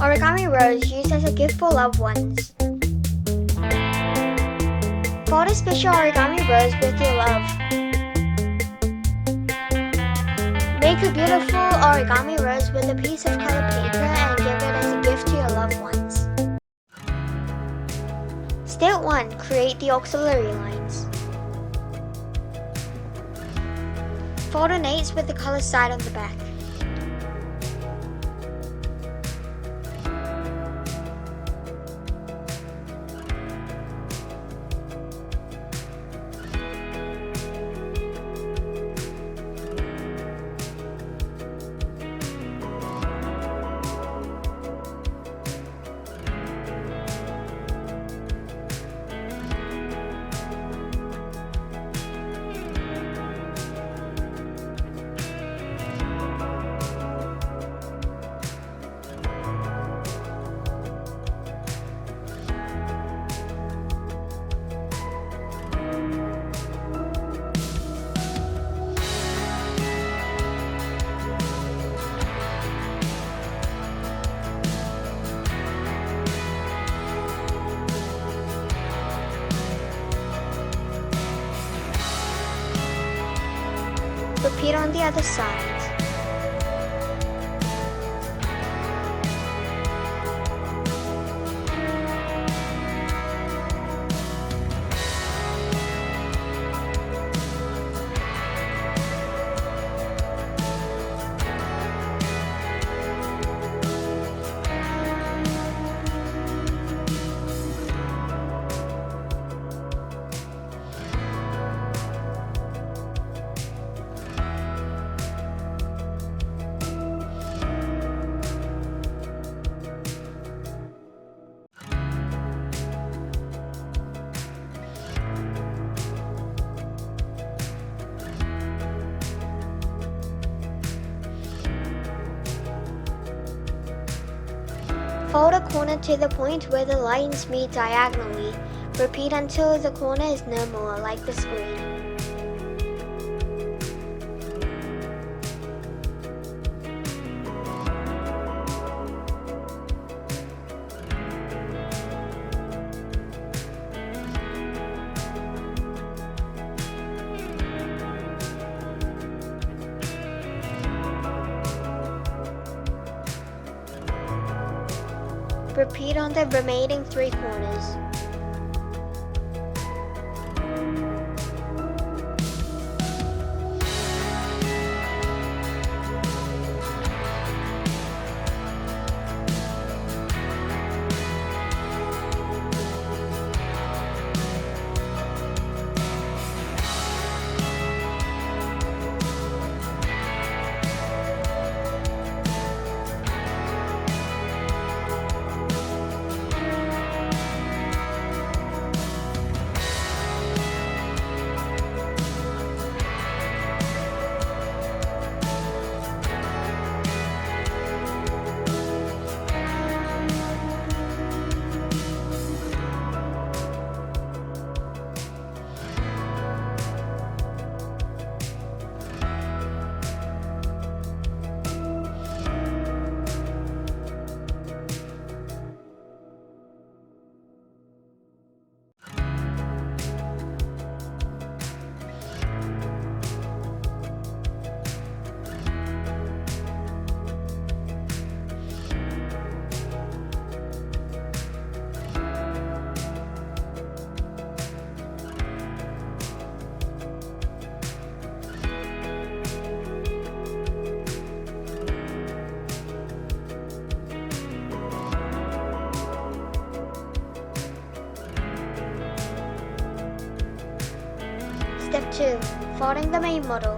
Origami rose used as a gift for loved ones. Fold a special origami rose with your love. Make a beautiful origami rose with a piece of colored paper and give it as a gift to your loved ones. Step 1. Create the auxiliary lines. Fold an eighth with the color side on the back. Repeat on the other side. Fold a corner to the point where the lines meet diagonally. Repeat until the corner is no more like the screen. Repeat on the remaining 3 corners. Step 2. Folding the main model.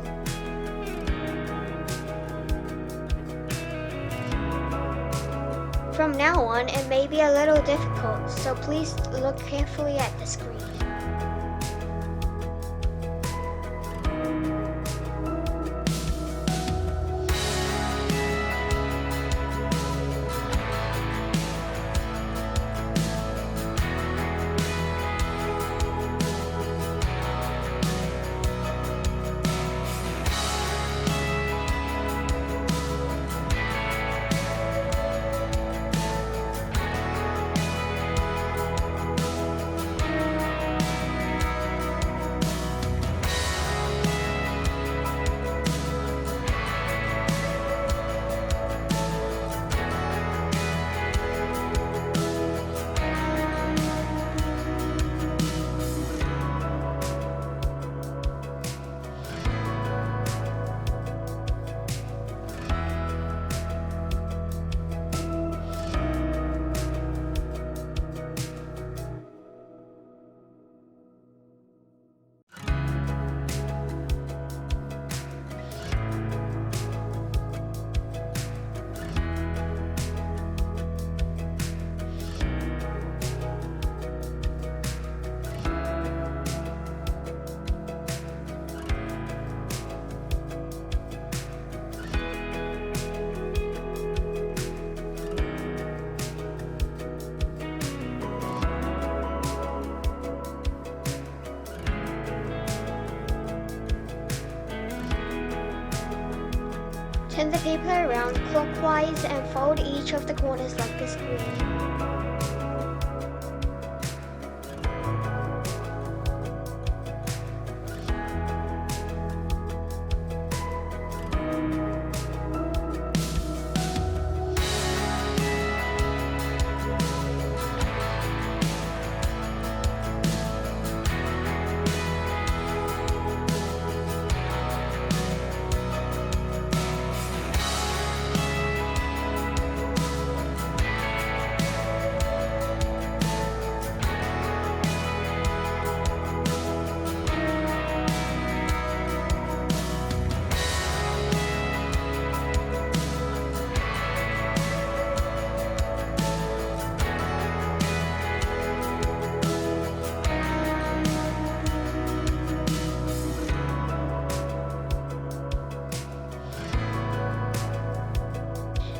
From now on, it may be a little difficult, so please look carefully at the screen. Turn the paper around clockwise and fold each of the corners like a screen.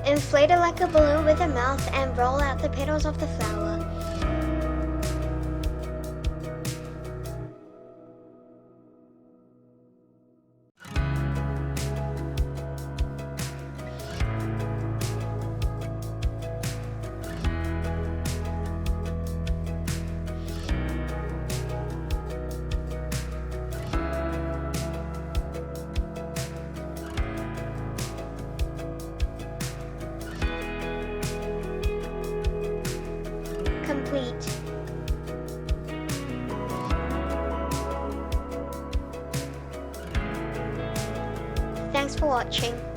Inflate it like a balloon with a mouth and roll out the petals of the flower. Complete. Thanks for watching.